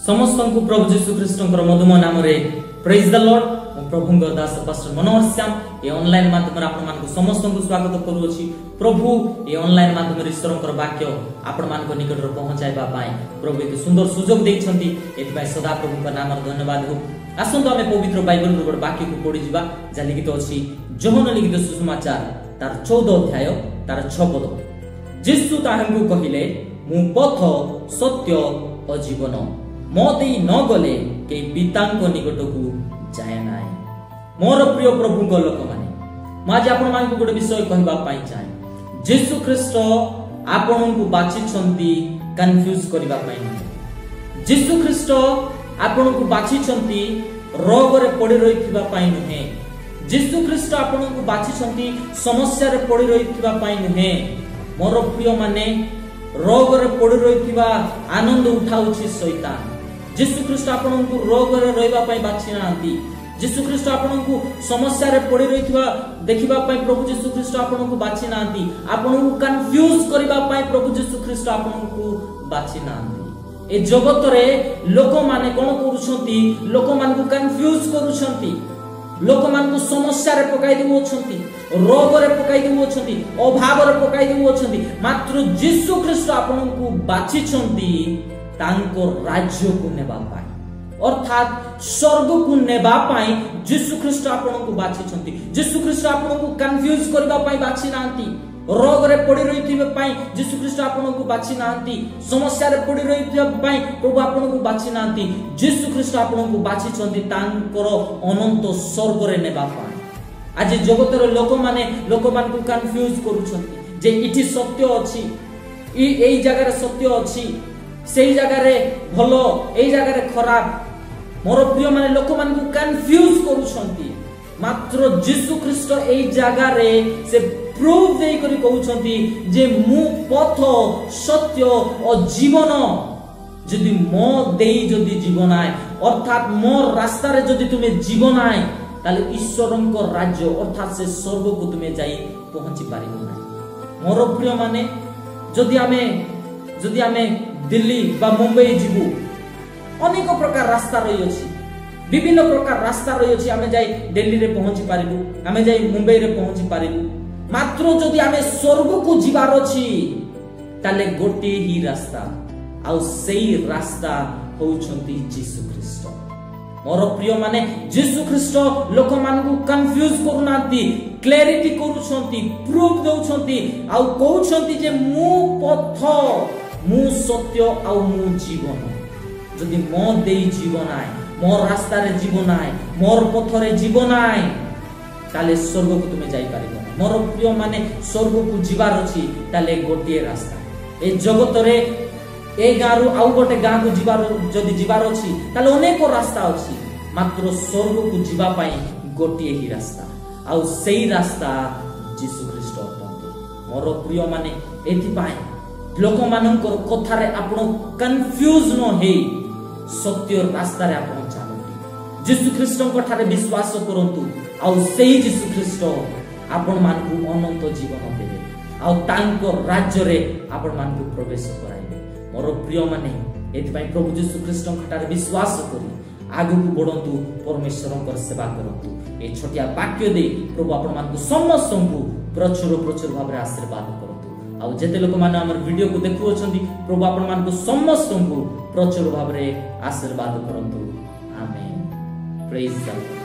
समस्त को प्रभु जीशु ख्रीष्टर मधुमय नाम रे प्रेज द लॉर्ड। मु प्रभु दास पास्टर मनोहर श्याम ए ऑनलाइन माध्यम रे आपण मान को समस्त को स्वागत करूछि। प्रभु ए ऑनलाइन माध्यम रे ईश्वरकर वाक्य आपण मान को निकट रे पहुंचाइबा पाए प्रभु एक सुंदर सुजोग दैछंती। एति पाए सदा प्रभु का नाम रे धन्यवाद हो। आसंतो हमें पवित्र बाइबल रो वाक्य को पढि जिबा जा लिखित अछि योहन लिखित सुसमाचार तार 14 अध्याय तार 6 पद। जीशु ताहांकु कहिले मु पथ सत्य और जीवन मते न गले के पितांको निकटकू जाय नाय। मोर प्रिय प्रभु को लोक माने माज आपण मान को गोटे विषय कहबा पाई चाहे। जीशु ख्रीष्ट आपण को बाछि छंती कंफ्यूज करबा पाई नहीं। जीशु ख्रीष्ट आपण को बाछि छंती रोग रे पड़ी रहिथिबा पाई नहे। जीशु ख्रीष्ट आपण को बाछि छंती समस्या रे पड़ी रहिथिबा पाई नहे। मोर प्रिय माने रोग रे पड़ी रहिथिबा आनंद उठाउछि शैतान। जीशु ख्रीष्ट आपण को रोग रे रहबा पाई बाछि नांती। जीशु ख्रीष्ट आपण को समस्या रे पड़ी रहिथिबा देखिबा पाई प्रभु जीशु ख्रीष्ट आपण को बाछि नांती। आपण को कंफ्यूज करबा पाई प्रभु जीशु ख्रीष्ट आपण को बाछि नांती। ए जगत रे लोक माने कोन करूछंती, लोक मान को कंफ्यूज करूछंती, लोक मान को समस्या रे पकाई देउछंती, रोग रे पकाई देउछंती, अभाव रे पकाई देउछंती। मात्र जीशु ख्रीष्ट आपण को बाछि छंती तांको राज्य को नेबा पाई अर्थात स्वर्ग को नेबा पाई जीशु ख्रीष्ट आपण को बाछि छंती। जीशु ख्रीष्ट आपण को कंफ्यूज करबा पाई बाछि नांती। रोग रे पड़ी रहिथिबे पाई जीशु ख्रीष्ट आपण को बाछि नांती। समस्या रे पड़ी रहिथिबे पाई प्रभु आपण को बाछि नांती। जीशु ख्रीष्ट आपण को बाछि छंती तांकर अनंत स्वर्ग रे नेबा पाई। आज जगत रे लोक मान को कंफ्यूज करूछंती जे इठी सत्य अछि, एई जगह रे सत्य अछि, सेई जगह रे भलो, एई जगह रे खराब। मोर प्रिय माने लोक मान को कंफ्यूज करूछंती। मात्र जीशु ख्रीष्ट एई जगह रे से प्रूफ देई करी कहउछंती जे मु पथ सत्य और जीवन। जदि मो देई जदि जीवन आए अर्थात मोर रास्ता रे जदि तुमे जीवन आए ताले ईश्वरंको राज्य अर्थात से स्वर्ग को तुमे जाई पहुंची पारिबो नै। मोर प्रिय माने जदि आमे दिल्ली बा मुंबई जीवु अनेक प्रकार रास्ता रही अछि, विभिन्न प्रकार रास्ता रही अछि। आमे जाई दिल्ली रे पहुंची पारिबु, आमे जाई मुंबई रे पहुंची पारिबु। मात्र जदि आमे स्वर्ग को जीवार अछि ताले गोटे ही रास्ता आ सेई रास्ता होउछंती जीशु ख्रीष्ट। मोर प्रिय माने जीशु ख्रीष्ट लोक मान को कंफ्यूज करूनांती, क्लैरिटी करूछंती, प्रूफ देउछंती आ कहउछंती जे मु पथ, मु सत्य आ मु जीवन। जदि मो देई जीवन आए, मोर रास्ता रे जीवन आए, मोर पथ रे जीवन आए ताले स्वर्ग को तुमे जाई पारिबो। मोर प्रिय माने स्वर्ग को जीवार अछि ताले गोटे रास्ता। ए जगत रे ए गारु आउ गोटे गां को जीवार जदि जीवार अछि ताले अनेक रास्ता अछि। मात्र स्वर्ग को जीवा पाई गोटे ही रास्ता आ सेई रास्ता जीशु ख्रीष्ट अटंती। मोर प्रिय माने एथि पाई लोक मानकर कथा रे आपण कंफ्यूज न हे सत्य रास्ता रे आपण चालंती। जीशु ख्रीष्टଙ୍କ ठारे विश्वास करंतु आ सेई जीशु ख्रीष्ट आपण मान को अनंत जीवन देबे आ तांको राज्य रे आपण मान को प्रवेश कराइबे। मोर प्रिय माने एथि पई प्रभु जीशु ख्रीष्टଙ୍କ ठारे विश्वास करी आगु को बढ़ंतु, परमेश्वरଙ୍କ सेवा करंतु। ए छोटिया वाक्य दे प्रभु आपण मान को समस्त को प्रचुर भाबरे आशीर्वाद करंतु। आ जेते लोक माने हमर वीडियो को देखु अछंती प्रभु आपण मान को समस्त को प्रचुर भाबरे आशीर्वाद करंतु। आमेन। Praise the Lord.